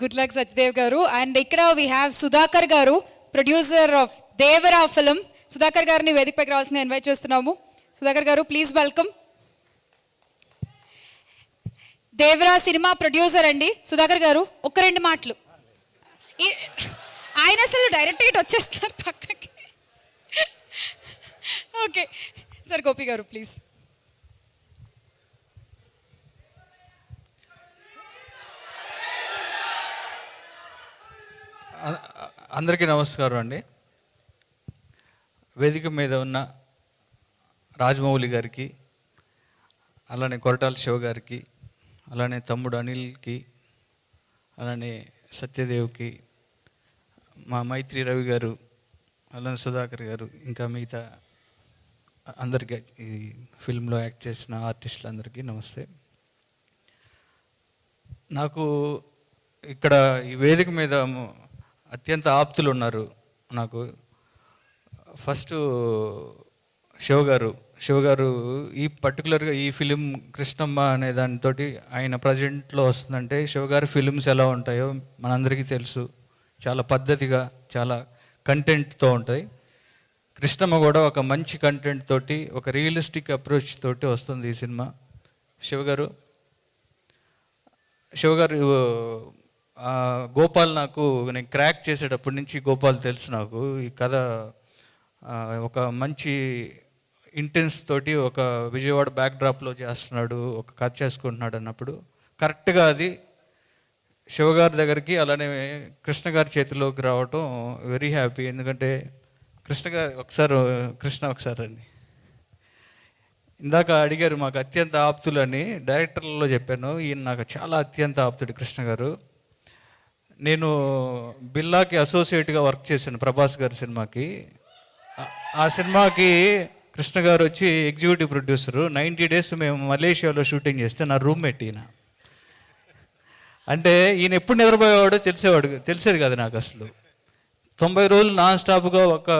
Good luck Satyadev గారు. And ఇక్కడ we have Sudhakar గారు, producer of Devara film. Sudhakar గారిని వేదికపైకి రావాల్సిన ఇన్వైట్ చేస్తున్నాము. సుధాకర్ గారు please welcome. Devara cinema producer అండి సుధాకర్ గారు. ఒక్క రెండు మాటలు. ఆయన అసలు డైరెక్ట్గా ఇటు వచ్చేస్తున్నారు పక్కకి. ఓకే సార్, గోపి గారు ప్లీజ్. అందరికీ నమస్కారం అండి. వేదిక మీద ఉన్న రాజమౌళి గారికి, అలానే కొరటాల శివ గారికి, అలానే తమ్ముడు అనిల్కి, అలానే సత్యదేవ్కి, మా మైత్రి రవి గారు, అలానే సుధాకర్ గారు, ఇంకా మిగతా అందరికీ ఈ ఫిల్మ్లో యాక్ట్ చేసిన ఆర్టిస్టులందరికీ నమస్తే. నాకు ఇక్కడ ఈ వేదిక మీద అత్యంత ఆప్తులు ఉన్నారు. నాకు ఫస్ట్ శివ గారు ఈ పర్టికులర్గా ఈ ఫిలిం కృష్ణమ్మ అనే దానితో ఆయన ప్రజెంట్లో వస్తుందంటే శివగారి ఫిలిమ్స్ ఎలా ఉంటాయో మనందరికీ తెలుసు. చాలా పద్ధతిగా, చాలా కంటెంట్తో ఉంటాయి. కృష్ణమ్మ కూడా ఒక మంచి కంటెంట్ తోటి, ఒక రియలిస్టిక్ అప్రోచ్ తోటి వస్తుంది ఈ సినిమా. శివగారు గోపాల్, నాకు నేను క్రాక్ చేసేటప్పటి నుంచి గోపాల్ తెలుసు నాకు. ఈ కథ ఒక మంచి ఇంటెన్స్ తోటి ఒక విజయవాడ బ్యాక్డ్రాప్లో చేస్తున్నాడు, ఒక కథ చేసుకుంటున్నాడు అన్నప్పుడు కరెక్ట్గా అది శివగారి దగ్గరికి, అలానే కృష్ణ గారి చేతిలోకి రావటం వెరీ హ్యాపీ. ఎందుకంటే కృష్ణ ఒకసారి అండి, ఇందాక అడిగారు మాకు అత్యంత ఆప్తులు అని. డైరెక్టర్లలో చెప్పాను, ఈయన నాకు చాలా అత్యంత ఆప్తుడు కృష్ణ గారు. నేను బిల్లాకి అసోసియేట్గా వర్క్ చేశాను ప్రభాస్ గారి సినిమాకి. ఆ సినిమాకి కృష్ణ గారు వచ్చి ఎగ్జిక్యూటివ్ ప్రొడ్యూసరు. 90 days మేము మలేషియాలో షూటింగ్ చేస్తే నా రూమ్మేట్ ఈయన. అంటే ఈయన ఎప్పుడు నిద్రపోయేవాడో తెలిసేది కాదు నాకు అసలు. 90 రోజులు నాన్ స్టాప్గా ఒక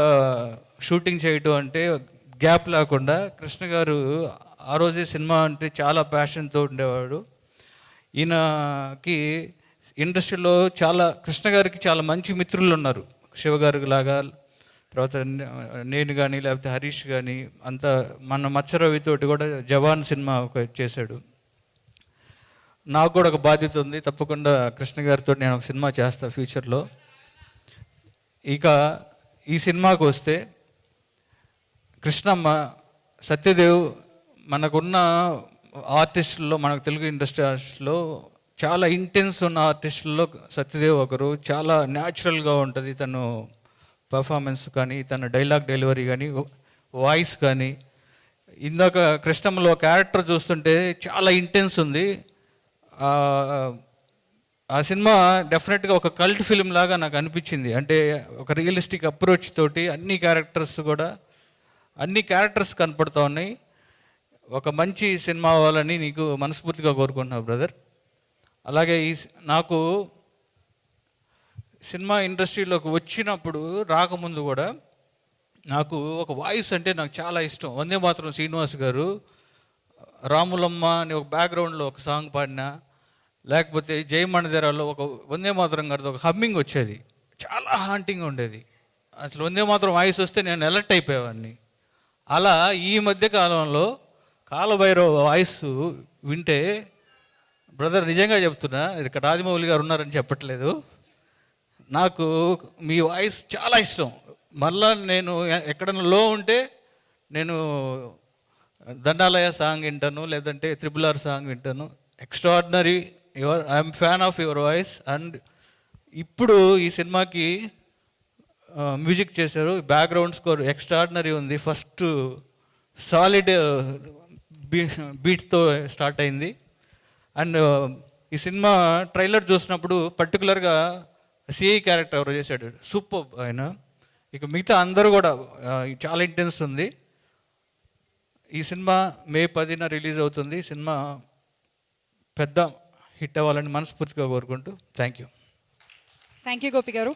షూటింగ్ చేయటం అంటే గ్యాప్ లేకుండా. కృష్ణ గారు ఆ రోజే సినిమా అంటే చాలా ప్యాషన్తో ఉండేవాడు. ఈయనకి ఇండస్ట్రీలో కృష్ణ గారికి చాలా మంచి మిత్రులు ఉన్నారు. శివగారికి లాగా, తర్వాత నేను కానీ, లేకపోతే హరీష్ కానీ, అంతా మన మత్స్యరవితోటి కూడా జవాన్ సినిమా చేశాడు. నాకు కూడా ఒక బాధ్యత ఉంది, తప్పకుండా కృష్ణ గారితో నేను ఒక సినిమా చేస్తాను ఫ్యూచర్లో. ఇక ఈ సినిమాకు వస్తే కృష్ణమ్మ, సత్యదేవ్, మనకున్న ఆర్టిస్టుల్లో, మనకు తెలుగు ఇండస్ట్రీ ఆర్టిస్టులో చాలా ఇంటెన్స్ ఉన్న ఆర్టిస్టుల్లో సత్యదేవ్ ఒకరు. చాలా న్యాచురల్గా ఉంటుంది తను పర్ఫార్మెన్స్ కానీ, తన డైలాగ్ డెలివరీ కానీ, వాయిస్ కానీ. ఇందాక కృష్ణమ్మలో క్యారెక్టర్ చూస్తుంటే చాలా ఇంటెన్స్ ఉంది. ఆ సినిమా డెఫినెట్గా ఒక కల్ట్ ఫిలిం లాగా నాకు అనిపించింది. అంటే ఒక రియలిస్టిక్ అప్రోచ్ తోటి అన్ని క్యారెక్టర్స్ కనపడుతూ ఉన్నాయి. ఒక మంచి సినిమా అవ్వాలని నీకు మనస్ఫూర్తిగా కోరుకుంటున్నావు బ్రదర్. అలాగే నాకు సినిమా ఇండస్ట్రీలోకి వచ్చినప్పుడు, రాకముందు కూడా నాకు ఒక వాయిస్ అంటే నాకు చాలా ఇష్టం. వందే మాత్రం శ్రీనివాస్ గారు రాములమ్మ అని ఒక బ్యాక్గ్రౌండ్లో ఒక సాంగ్ పాడినా, లేకపోతే జయమణిధరాలో ఒక వందే మాత్రం గారితో ఒక హమ్మింగ్ వచ్చేది, చాలా హాంటింగ్ ఉండేది. అసలు వందే మాత్రం వాయిస్ వస్తే నేను అలర్ట్ అయిపోయేవాడిని. అలా ఈ మధ్య కాలంలో కాలభైరవ వాయిస్ వింటే, బ్రదర్ నిజంగా చెప్తున్నా, ఇక్కడ రాజమౌళి గారు ఉన్నారని చెప్పట్లేదు, నాకు మీ వాయిస్ చాలా ఇష్టం. మళ్ళా నేను ఎక్కడైనా లో ఉంటే నేను దండాలయ సాంగ్ వింటాను, లేదంటే RRR సాంగ్ వింటాను. Extraordinary, I'm fan of your voice. And ఇప్పుడు ఈ సినిమాకి మ్యూజిక్ చేశారు, బ్యాక్గ్రౌండ్ స్కోర్ ఎక్స్ట్రాడినరీ ఉంది. ఫస్ట్ సాలిడ్ బీట్తో స్టార్ట్ అయింది. అండ్ ఈ సినిమా ట్రైలర్ చూసినప్పుడు పర్టికులర్గా సిఐ క్యారెక్టర్ ఎవరు చేశాడు, సూపర్ ఆయన. ఇక మిగతా అందరూ కూడా చాలా ఇంటెన్స్ ఉంది. ఈ సినిమా May 10న రిలీజ్ అవుతుంది. సినిమా పెద్ద హిట్ అవ్వాలని మనస్ఫూర్తిగా కోరుకుంటూ థ్యాంక్ యూ గోపి గారు.